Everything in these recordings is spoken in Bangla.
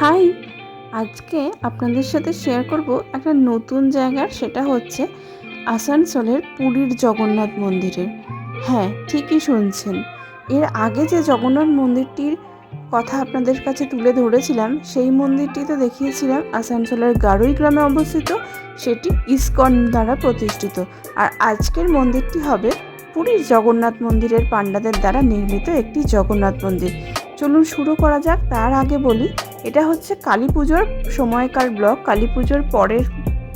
হাই, আজকে আপনাদের সাথে শেয়ার করব একটা নতুন জায়গার, সেটা হচ্ছে আসানসোলের পুরীর জগন্নাথ মন্দিরের। হ্যাঁ, ঠিকই শুনছেন। এর আগে যে জগন্নাথ মন্দিরটির কথা আপনাদের কাছে তুলে ধরেছিলাম, সেই মন্দিরটি তো দেখিয়েছিলাম আসানসোলের গারুই গ্রামে অবস্থিত, সেটি ইসকন দ্বারা প্রতিষ্ঠিত। আর আজকের মন্দিরটি হবে পুরীর জগন্নাথ মন্দিরের পাণ্ডাদের দ্বারা নির্মিত একটি জগন্নাথ মন্দির। চলুন শুরু করা যাক। তার আগে বলি, এটা হচ্ছে কালী পুজোর সময়কার ব্লগ। কালী পুজোর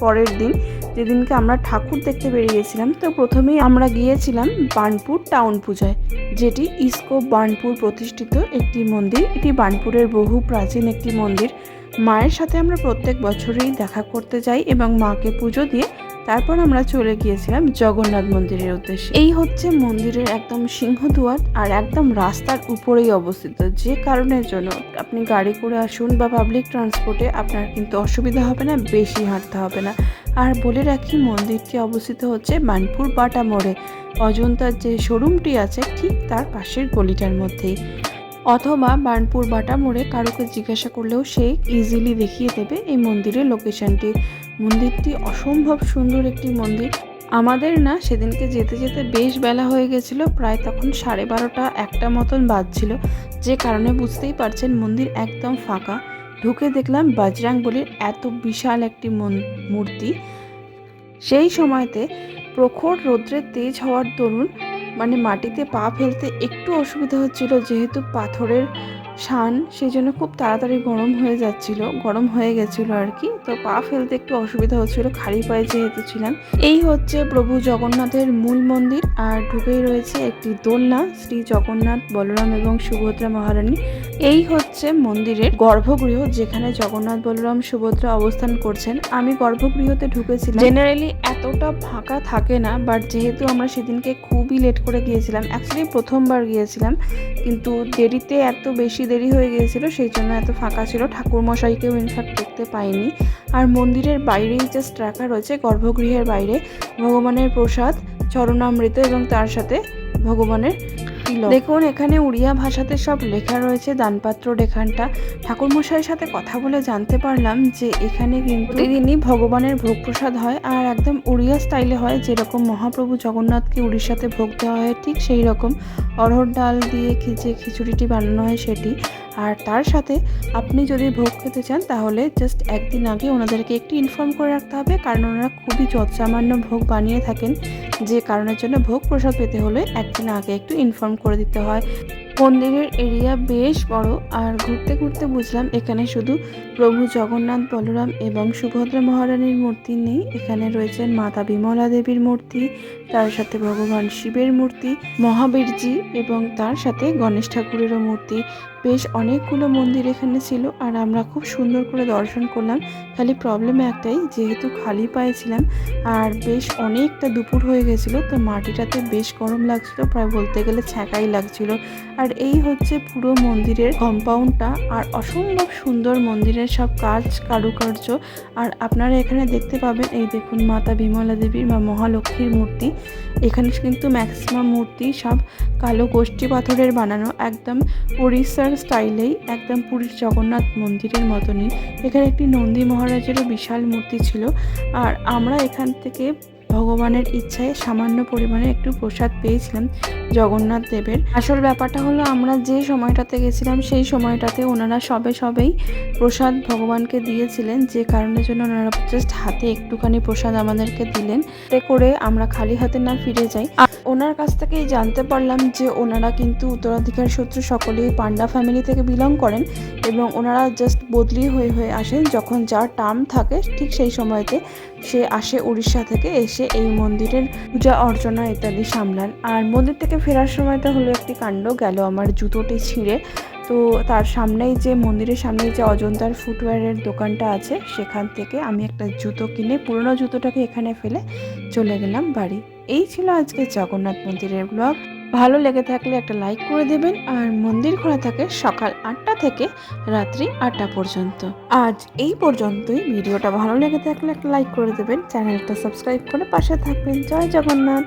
পরের দিন, যেদিনকে আমরা ঠাকুর দেখতে বেরিয়েছিলাম, তো প্রথমেই আমরা গিয়েছিলাম বার্নপুর টাউন পূজায়, যেটি ইসকো বার্নপুর প্রতিষ্ঠিত একটি মন্দির। এটি বার্নপুরের বহু প্রাচীন একটি মন্দির। মায়ের সাথে আমরা প্রত্যেক বছরই দেখা করতে যাই এবং মাকে পুজো দিয়ে তারপর আমরা চলে গিয়েছিলাম জগন্নাথ মন্দিরের উদ্দেশ্যে। এই হচ্ছে মন্দিরের একদম সিংহদুয়ার, আর একদম রাস্তার উপরেই অবস্থিত, যে কারণের জন্য আপনি গাড়ি করে আসুন বা পাবলিক ট্রান্সপোর্টে আপনার কিন্তু অসুবিধা হবে না, বেশি হাঁটতে হবে না। আর বলে রাখি, মন্দিরটি অবস্থিত হচ্ছে বার্নপুর বাটা মোড়ে, অজন্তার যে শোরুমটি আছে ঠিক তার পাশের গলিটার মধ্যেই। অথবা বার্নপুর বাটা মোড়ে কারোকে জিজ্ঞাসা করলেও সে ইজিলি দেখিয়ে দেবে এই মন্দিরের লোকেশনটি। মন্দিরটি অসম্ভব সুন্দর একটি মন্দির। আমাদের না সেদিনকে যেতে যেতে বেশ বেলা হয়ে গেছিলো, প্রায় তখন 12:30 একটা মতন বাজছিল, যে কারণে বুঝতেই পারছেন মন্দির একদম ফাঁকা। ঢুকে দেখলাম বজরংবলীর এত বিশাল একটি মূর্তি। সেই সময়তে প্রখর রৌদ্রের তেজ হওয়ার দরুন মাটিতে পা ফেলতে একটু অসুবিধা হচ্ছিল, যেহেতু পাথরের শান, সেই জন্য খুব তাড়াতাড়ি গরম হয়ে গেছিলো আর কি। তো পা ফেলতে একটু অসুবিধা হচ্ছিল, খালি পায়ে যেহেতু ছিলাম। এই হচ্ছে প্রভু জগন্নাথের মূল মন্দির, আর ঢুকেই রয়েছে একটি দোলনা, শ্রী জগন্নাথ, বলরাম এবং সুভদ্রা মহারানী। এই হচ্ছে মন্দিরের গর্ভগৃহ, যেখানে জগন্নাথ, বলরাম, সুভদ্রা অবস্থান করছেন। আমি গর্ভগৃহতে ঢুকেছিলাম। জেনারেলি এতটা ফাঁকা থাকে না, বাট যেহেতু আমরা সেদিনকে খুবই লেট করে গিয়েছিলাম, অ্যাকচুয়ালি প্রথমবার গিয়েছিলাম, কিন্তু দেরিতে এত বেশি দেরি হয়ে গিয়েছিল, সেই জন্য এত ফাঁকা ছিল। ঠাকুর মশাইকেও ইনফ্যাক্ট দেখতে পাইনি। আর মন্দিরের বাইরেই জাস্ট রাখা রয়েছে, গর্ভগৃহের বাইরে, ভগবানের প্রসাদ, চরণামৃত এবং তার সাথে ভগবানের তিলক। দেখুন, এখানে উড়িয়া ভাষাতে সব লেখা রয়েছে। দানপাত্র এখানটা ঠাকুর মশাইয়ের সাথে কথা বলে জানতে পারলাম যে এখানে কিন্তু প্রতিদিনই ভগবানের ভোগ প্রসাদ হয়, আর একদম উড়িয়া স্টাইলে হয়, যেরকম মহাপ্রভু জগন্নাথকে উড়িষ্যাতে ভোগ দেওয়া হয় ঠিক সেই রকম অরহর ডাল দিয়ে যে খিচুড়িটি বানানো হয় সেটি। আর তার সাথে আপনি যদি ভোগ খেতে চান, তাহলে জাস্ট একদিন আগে ওনাদেরকে একটু ইনফর্ম করে রাখতে হবে, কারণ ওনারা খুবই যৎসামান্য ভোগ বানিয়ে থাকেন, যে কারণের জন্য ভোগ প্রসাদ পেতে হলে একদিন আগে একটু ইনফর্ম করে দিতে হয়। মন্দিরের এরিয়া বেশ বড়, আর ঘুরতে ঘুরতে বুঝলাম এখানে শুধু প্রভু জগন্নাথ, বলরাম এবং সুভদ্রা মহারানীর মূর্তি নেই, এখানে রয়েছেন মাতা বিমলা দেবীর মূর্তি, তার সাথে ভগবান শিবের মূর্তি, মহাবীরজি এবং তার সাথে গণেশ ঠাকুরেরও মূর্তি। বেশ অনেকগুলো মন্দির এখানে ছিল, আর আমরা খুব সুন্দর করে দর্শন করলাম। খালি প্রবলেম একটাই, যেহেতু খালি পায়ে ছিলাম আর বেশ অনেকটা দুপুর হয়ে গেছিলো, তো মাটিটাতে বেশ গরম লাগছিল, প্রায় বলতে গেলে ছ্যাঁকাই লাগছিল। আর এই হচ্ছে পুরো মন্দিরের কম্পাউন্ডটা, আর অসম্ভব সুন্দর মন্দিরের সব কাজ, কারুকার্য। আর আপনারা এখানে দেখতে পাবেন, এই দেখুন মাতা বিমলা দেবীর বা মহালক্ষ্মীর মূর্তি। এখানে কিন্তু ম্যাক্সিমাম মূর্তি সব কালো গোষ্ঠী পাথরের বানানো, একদম উড়িষ্যার স্টাইলেই, একদম পুরীর জগন্নাথ মন্দিরের মতনই। এখানে একটি নন্দী মহারাজেরও বিশাল মূর্তি ছিল। আর আমরা এখান থেকে ভগবানের ইচ্ছায় সামান্য পরিমাণে একটু প্রসাদ পেয়েছিলাম জগন্নাথ দেবের। আসল ব্যাপারটা হলো, আমরা যে সময়টাতে গেছিলাম সেই সময়টাতে ওনারা সবেই প্রসাদ ভগবানকে দিয়েছিলেন, যে কারণের জন্য ওনারা জাস্ট হাতে একটুখানি প্রসাদ আমাদেরকে দিলেন, এতে করে আমরা খালি হাতে না ফিরে যাই। আর ওনার কাছ থেকেই জানতে পারলাম যে ওনারা কিন্তু উত্তরাধিকার সূত্রে সকলেই পান্ডা ফ্যামিলি থেকে বিলং করেন, এবং ওনারা জাস্ট বদলি হয়ে আসেন, যখন যার টার্ম থাকে ঠিক সেই সময়তে সে আসে উড়িষ্যা থেকে, এসে এই মন্দিরের পূজা অর্চনা ইত্যাদি সামলান। আর মন্দির থেকে ফেরার সময়টা হলো একটি কাণ্ড, গেল আমার জুতোটি ছিঁড়ে। তো তার সামনেই যে মন্দিরের সামনেই যে অজন্তার ফুটওয়্যারের দোকানটা আছে, সেখান থেকে আমি একটা জুতো কিনে পুরনো জুতোটাকে এখানে ফেলে চলে গেলাম বাড়ি। এই ছিল আজকে জগন্নাথ মন্দিরের ব্লগ। ভালো লেগে থাকলে একটা লাইক করে দেবেন। আর মন্দির খোলা থাকে সকাল 8টা থেকে রাত্রি 8টা পর্যন্ত। আজ এই পর্যন্তই। ভিডিওটা ভালো লেগে থাকলে একটা লাইক করে দেবেন, চ্যানেলটা সাবস্ক্রাইব করে পাশে থাকবেন। জয় জগন্নাথ।